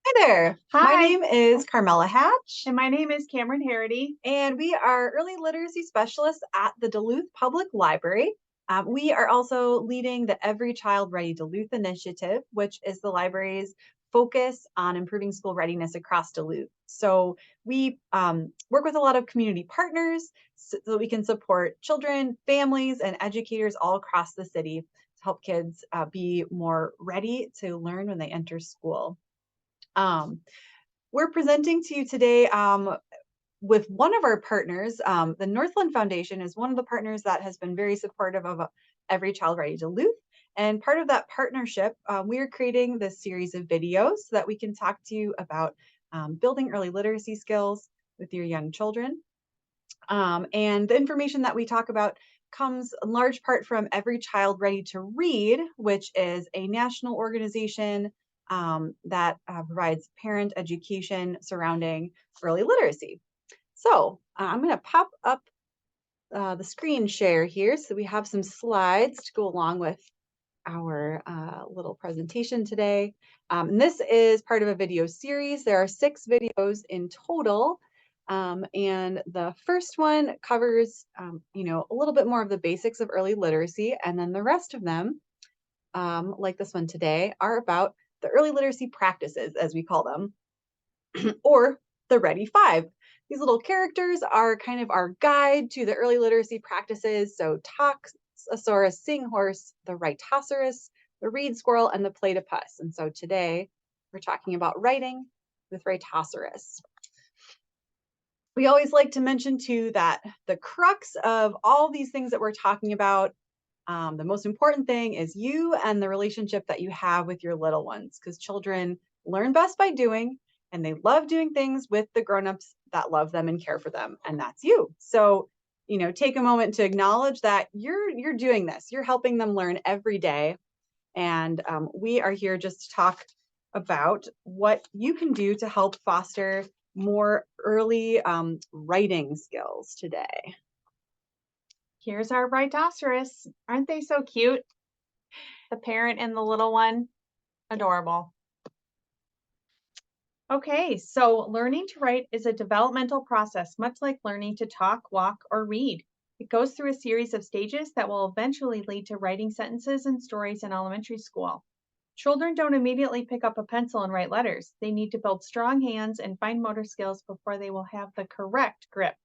Hi there. My Hi, name is Carmela Hatch, and my name is Cameron Harity. and we are early literacy specialists at the Duluth Public Library. We are also leading the Every Child Ready Duluth initiative, which is the library's focus on improving school readiness across Duluth. So we work with a lot of community partners so that we can support children, families, and educators all across the city to help kids be more ready to learn when they enter school. Um, we're presenting to you today with one of our partners. The Northland Foundation is one of the partners that has been very supportive of Every Child Ready Duluth. And part of that partnership, we are creating this series of videos so that we can talk to you about building early literacy skills with your young children. And the information that we talk about comes in large part from Every Child Ready to Read, which is a national organization that provides parent education surrounding early literacy. So I'm going to pop up the screen share here so we have some slides to go along with our little presentation today. And this is part of a video series. There are 6 videos in total. And the first one covers, a little bit more of the basics of early literacy. And then the rest of them, like this one today, are about the early literacy practices, as we call them, or the Ready Five. These little characters are kind of our guide to the early literacy practices. So Toxosaurus, sing horse, the rhinoceros, the reed squirrel, and the platypus. And so today we're talking about writing with rhinoceros. We always like to mention too that the crux of all these things that we're talking about, the most important thing is you and the relationship that you have with your little ones, because children learn best by doing, and they love doing things with the grown-ups that love them and care for them, and that's you. So, take a moment to acknowledge that you're doing this. You're helping them learn every day, and we are here just to talk about what you can do to help foster more early writing skills today. Here's our rhinoceros. Aren't they so cute? The parent and the little one. Adorable. Okay, so learning to write is a developmental process, much like learning to talk, walk, or read. It goes through a series of stages that will eventually lead to writing sentences and stories in elementary school. Children don't immediately pick up a pencil and write letters. They need to build strong hands and fine motor skills before they will have the correct grip.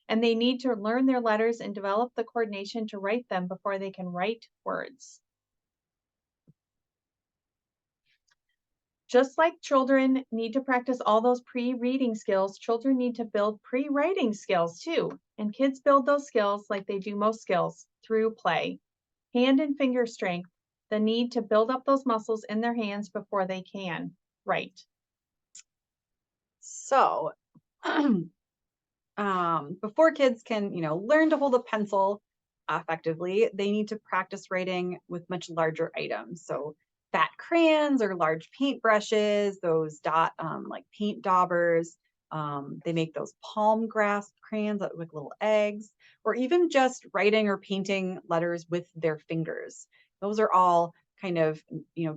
And they need to learn their letters and develop the coordination to write them before they can write words. Just like children need to practice all those pre-reading skills, children need to build pre-writing skills too. And kids build those skills like they do most skills through play. Hand and finger strength, the need to build up those muscles in their hands before they can write. So, before kids can, learn to hold a pencil effectively, they need to practice writing with much larger items. So fat crayons or large paint brushes, those like paint daubers. They make those palm grasp crayons that look like little eggs, or even just writing or painting letters with their fingers. Those are all kind of,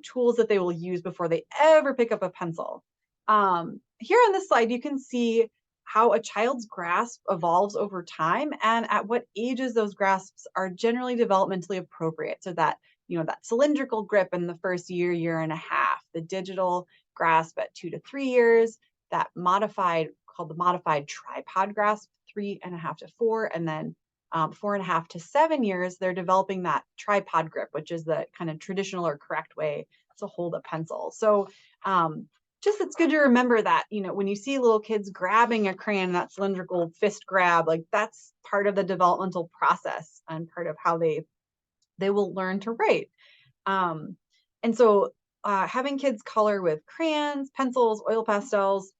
tools that they will use before they ever pick up a pencil. Here on this slide, you can see how a child's grasp evolves over time and at what ages those grasps are generally developmentally appropriate. So that, that cylindrical grip in the first year, year and a half, the digital grasp at 2 to 3 years, that called the modified tripod grasp, 3.5 to 4, and then 4.5 to 7 years, they're developing that tripod grip, which is the kind of traditional or correct way to hold a pencil. So just it's good to remember that, when you see little kids grabbing a crayon, that cylindrical fist grab, like that's part of the developmental process and part of how they will learn to write. And so having kids color with crayons, pencils, oil pastels,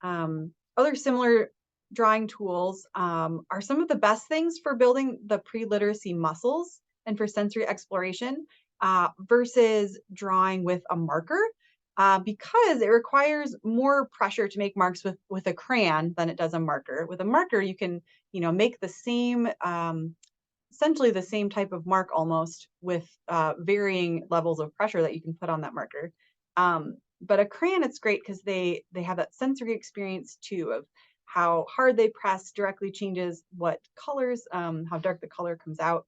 other similar drawing tools are some of the best things for building the pre-literacy muscles and for sensory exploration versus drawing with a marker. Because it requires more pressure to make marks with a crayon than it does a marker. With a marker, you can, make the same, essentially the same type of mark almost with varying levels of pressure that you can put on that marker. But a crayon, it's great because they have that sensory experience too of how hard they press directly changes what colors, how dark the color comes out.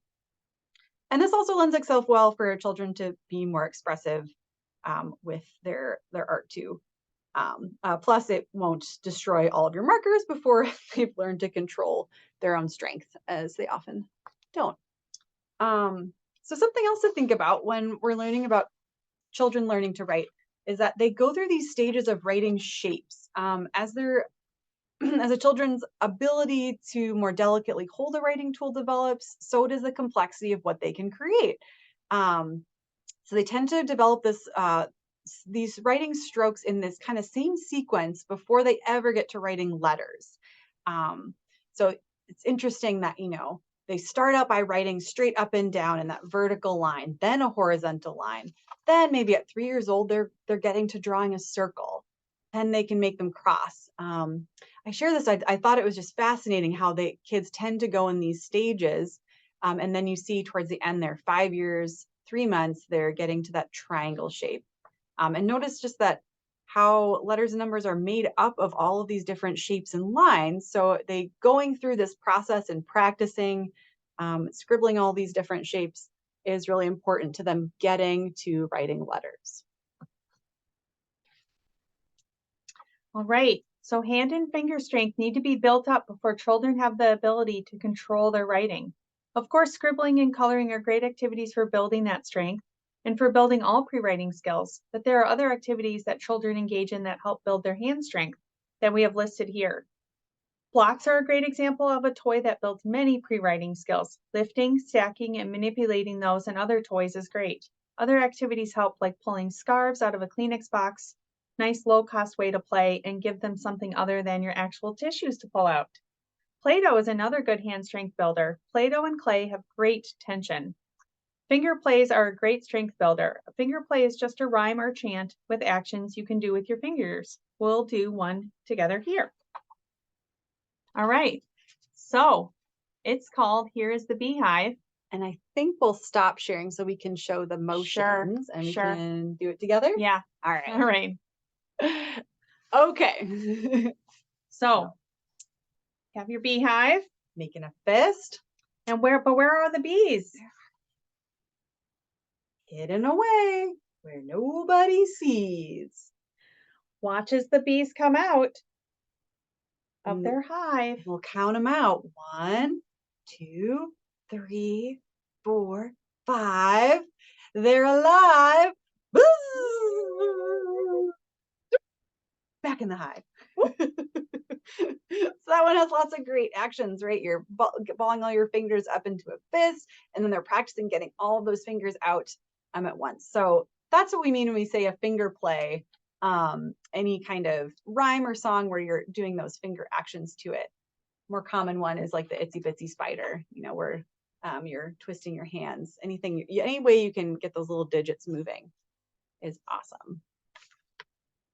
And this also lends itself well for children to be more expressive with their art too. Plus, it won't destroy all of your markers before they've learned to control their own strength, as they often don't. So something else to think about when we're learning about children learning to write is that they go through these stages of writing shapes as their as a children's ability to more delicately hold a writing tool develops, so does the complexity of what they can create. Um, so they tend to develop these writing strokes in this kind of same sequence before they ever get to writing letters. Um, so it's interesting that, they start out by writing straight up and down in that vertical line, then a horizontal line. Then maybe at 3 years old, they're getting to drawing a circle. Then they can make them cross. I share this. I thought it was just fascinating how the kids tend to go in these stages, and then you see towards the end, they're 5 years, 3 months, they're getting to that triangle shape. And notice just that how letters and numbers are made up of all of these different shapes and lines. So they going through this process and practicing scribbling all these different shapes is really important to them getting to writing letters. All right. So hand and finger strength need to be built up before children have the ability to control their writing. Of course, scribbling and coloring are great activities for building that strength and for building all pre-writing skills, but there are other activities that children engage in that help build their hand strength that we have listed here. Blocks are a great example of a toy that builds many pre-writing skills. Lifting, stacking, and manipulating those and other toys is great. Other activities help, like pulling scarves out of a Kleenex box. Nice low-cost way to play and give them something other than your actual tissues to pull out. Play-Doh is another good hand strength builder. Play-Doh and clay have great tension. Finger plays are a great strength builder. A finger play is just a rhyme or chant with actions you can do with your fingers. We'll do one together here. All right, so it's called Here is the Beehive. And I think we'll stop sharing so we can show the Sure, motions and we sure. can do it together. Yeah, All all right. right. Okay. So have your beehive. Making a fist. And where are the bees? Hidden away where nobody sees. Watch as the bees come out of And their hive. we'll count them out. 1, 2, 3, 4, 5. They're alive. Boo! Back in the hive. So that one has lots of great actions, right? You're balling all your fingers up into a fist, and then they're practicing getting all of those fingers out at once. So that's what we mean when we say a finger play. Any kind of rhyme or song where you're doing those finger actions to it. More common one is like the itsy bitsy spider, where you're twisting your hands. Any way you can get those little digits moving is awesome.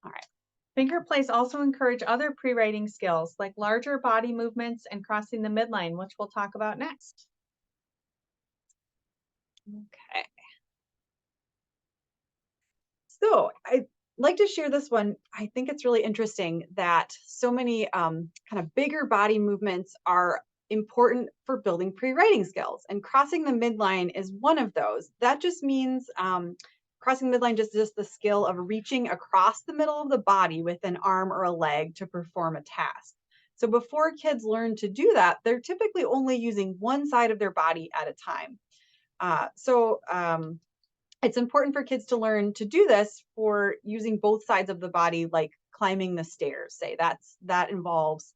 All right. Finger plays also encourage other pre-writing skills like larger body movements and crossing the midline, which we'll talk about next. Okay. So I'd like to share this one. I think it's really interesting that so many kind of bigger body movements are important for building pre-writing skills, and crossing the midline is one of those. That just means crossing the midline just is the skill of reaching across the middle of the body with an arm or a leg to perform a task. So before kids learn to do that, they're typically only using one side of their body at a time. It's important for kids to learn to do this for using both sides of the body, like climbing the stairs. Say that involves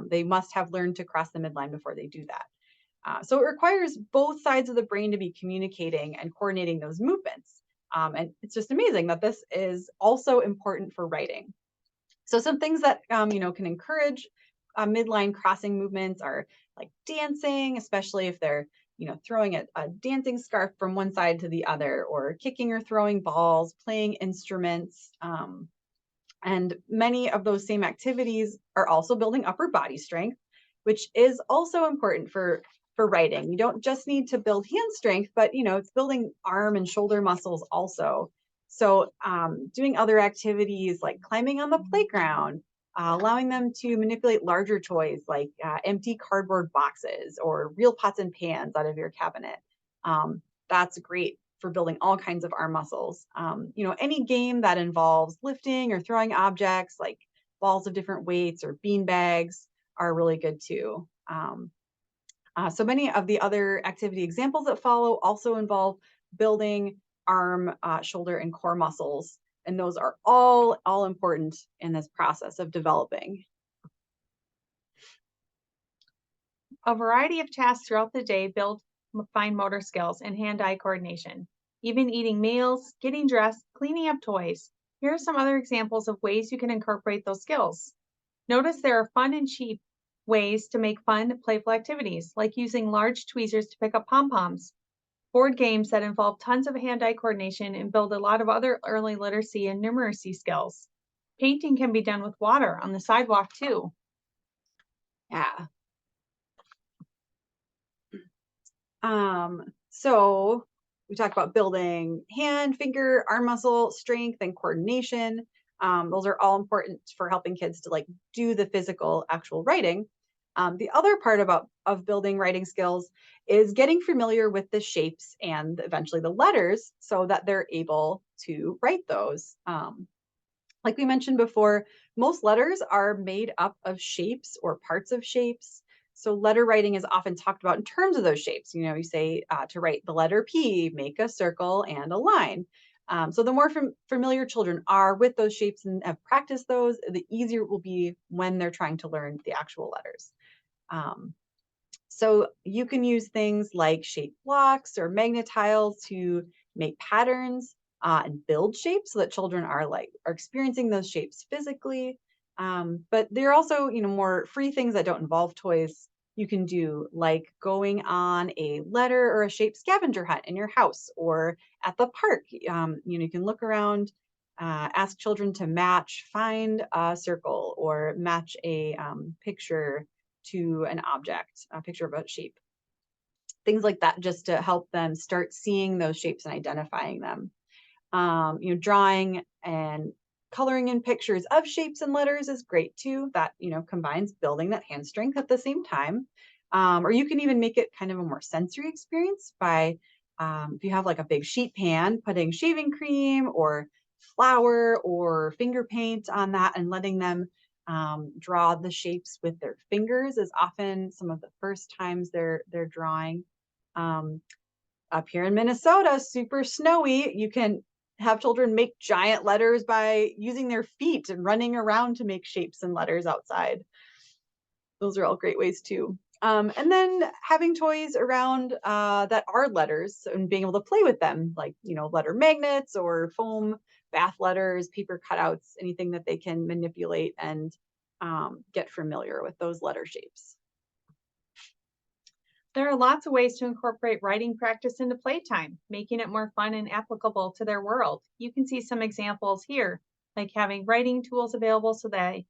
they must have learned to cross the midline before they do that. So it requires both sides of the brain to be communicating and coordinating those movements. And it's just amazing that this is also important for writing. So some things that can encourage midline crossing movements are like dancing, especially if they're throwing a dancing scarf from one side to the other, or kicking or throwing balls, playing instruments. And many of those same activities are also building upper body strength, which is also important for writing. You don't just need to build hand strength, but it's building arm and shoulder muscles also. So doing other activities like climbing on the playground, allowing them to manipulate larger toys like empty cardboard boxes or real pots and pans out of your cabinet. Um, that's great for building all kinds of arm muscles. Any game that involves lifting or throwing objects like balls of different weights or bean bags are really good too. So many of the other activity examples that follow also involve building arm, shoulder, and core muscles, and those are all important in this process of developing. A variety of tasks throughout the day build fine motor skills and hand-eye coordination. Even eating meals, getting dressed, cleaning up toys. Here are some other examples of ways you can incorporate those skills. Notice there are fun and cheap ways to make fun, playful activities, like using large tweezers to pick up pom-poms, board games that involve tons of hand-eye coordination and build a lot of other early literacy and numeracy skills. Painting can be done with water on the sidewalk too. Yeah. So we talked about building hand, finger, arm muscle strength and coordination. Those are all important for helping kids to like do the physical actual writing. The other part about of building writing skills is getting familiar with the shapes and eventually the letters so that they're able to write those. Like we mentioned before, most letters are made up of shapes or parts of shapes. So letter writing is often talked about in terms of those shapes. You say to write the letter P, make a circle and a line. So the more familiar children are with those shapes and have practiced those, the easier it will be when they're trying to learn the actual letters. Um, so you can use things like shape blocks or magnet tiles to make patterns and build shapes so that children are experiencing those shapes physically. But there are also more free things that don't involve toys you can do, like going on a letter or a shape scavenger hunt in your house or at the park. You can look around, ask children to find a circle or match a picture to an object, a picture of a shape, things like that, just to help them start seeing those shapes and identifying them. Drawing and coloring in pictures of shapes and letters is great too. That combines building that hand strength at the same time. Or you can even make it kind of a more sensory experience by if you have like a big sheet pan, putting shaving cream or flour or finger paint on that and letting them draw the shapes with their fingers is often some of the first times they're drawing. Um, Up here in Minnesota, super snowy, you can have children make giant letters by using their feet and running around to make shapes and letters outside. Those are all great ways too. And then having toys around that are letters and being able to play with them, like letter magnets or foam bath letters, paper cutouts, anything that they can manipulate and get familiar with those letter shapes. There are lots of ways to incorporate writing practice into playtime, making it more fun and applicable to their world. You can see some examples here, like having writing tools available so that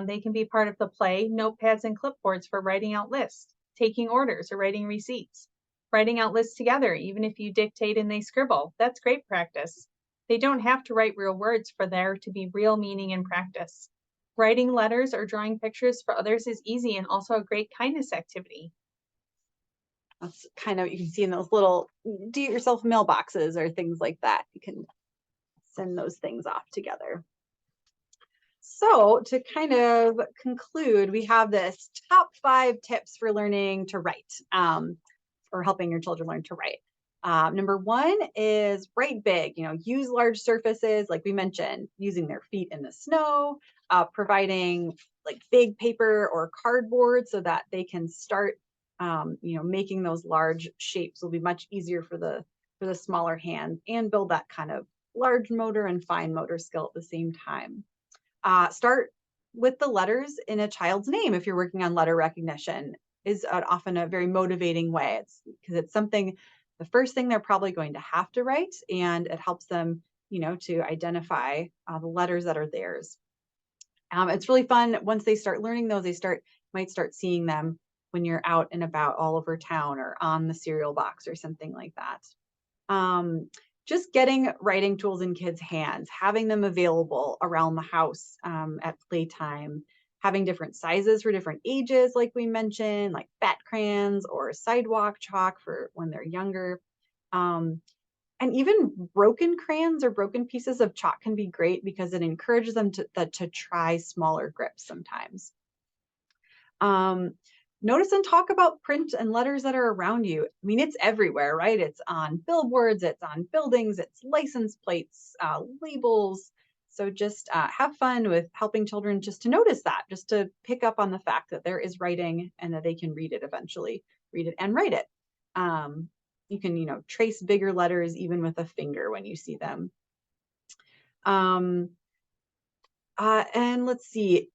they can be part of the play, notepads and clipboards for writing out lists, taking orders or writing receipts, writing out lists together, even if you dictate and they scribble. That's great practice. They don't have to write real words for there to be real meaning in practice. Writing letters or drawing pictures for others is easy and also a great kindness activity. That's kind of, you can see in those little do-it-yourself mailboxes or things like that. You can send those things off together. So to kind of conclude, we have this top 5 tips for learning to write, or helping your children learn to write. Number 1 is write big. Use large surfaces, like we mentioned, using their feet in the snow, providing like big paper or cardboard so that they can start, making those large shapes will be much easier for the smaller hand and build that kind of large motor and fine motor skill at the same time. Start with the letters in a child's name if you're working on letter recognition is often a very motivating way. It's because it's something, the first thing they're probably going to have to write, and it helps them, to identify the letters that are theirs. It's really fun once they start learning those. Might start seeing them when you're out and about all over town or on the cereal box or something like that. Just getting writing tools in kids' hands, having them available around the house at playtime, having different sizes for different ages, like we mentioned, like fat crayons or sidewalk chalk for when they're younger. Um, and even broken crayons or broken pieces of chalk can be great because it encourages them to try smaller grips sometimes. Um, Notice and talk about print and letters that are around you. I mean, it's everywhere, right? It's on billboards, it's on buildings, it's license plates, labels. So just have fun with helping children just to notice that, just to pick up on the fact that there is writing and that they can read it eventually, read it and write it. Um, you can, trace bigger letters even with a finger when you see them. Um, and let's see,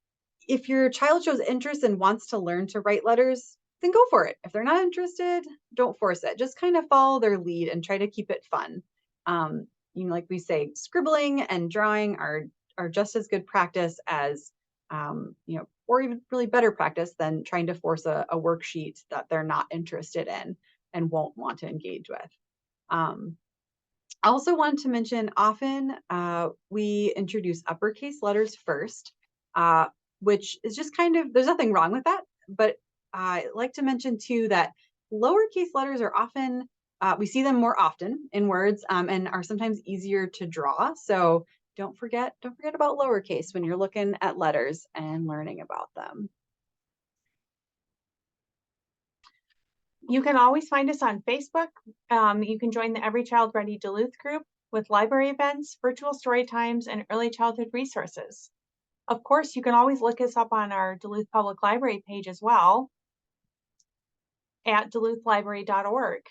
if your child shows interest and wants to learn to write letters, then go for it. If they're not interested, don't force it. Just kind of follow their lead and try to keep it fun. Um, like we say, scribbling and drawing are just as good practice as or even really better practice than trying to force a worksheet that they're not interested in and won't want to engage with. I also wanted to mention often we introduce uppercase letters first, uh, which is just kind of, there's nothing wrong with that. But I like to mention too that lowercase letters are often, we see them more often in words and are sometimes easier to draw. So don't forget about lowercase when you're looking at letters and learning about them. You can always find us on Facebook. You can join the Every Child Ready Duluth group with library events, virtual story times, and early childhood resources. Of course, you can always look us up on our Duluth Public Library page as well at duluthlibrary.org.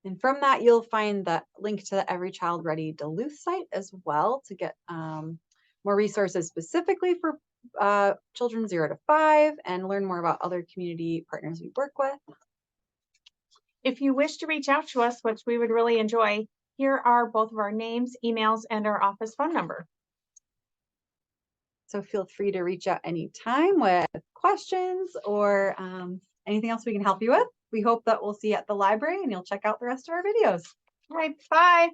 And from that, you'll find the link to the Every Child Ready Duluth site as well to get more resources specifically for children 0 to 5 and learn more about other community partners we work with. If you wish to reach out to us, which we would really enjoy, here are both of our names, emails, and our office phone number. So feel free to reach out anytime with questions or anything else we can help you with. We hope that we'll see you at the library and you'll check out the rest of our videos. All right, bye.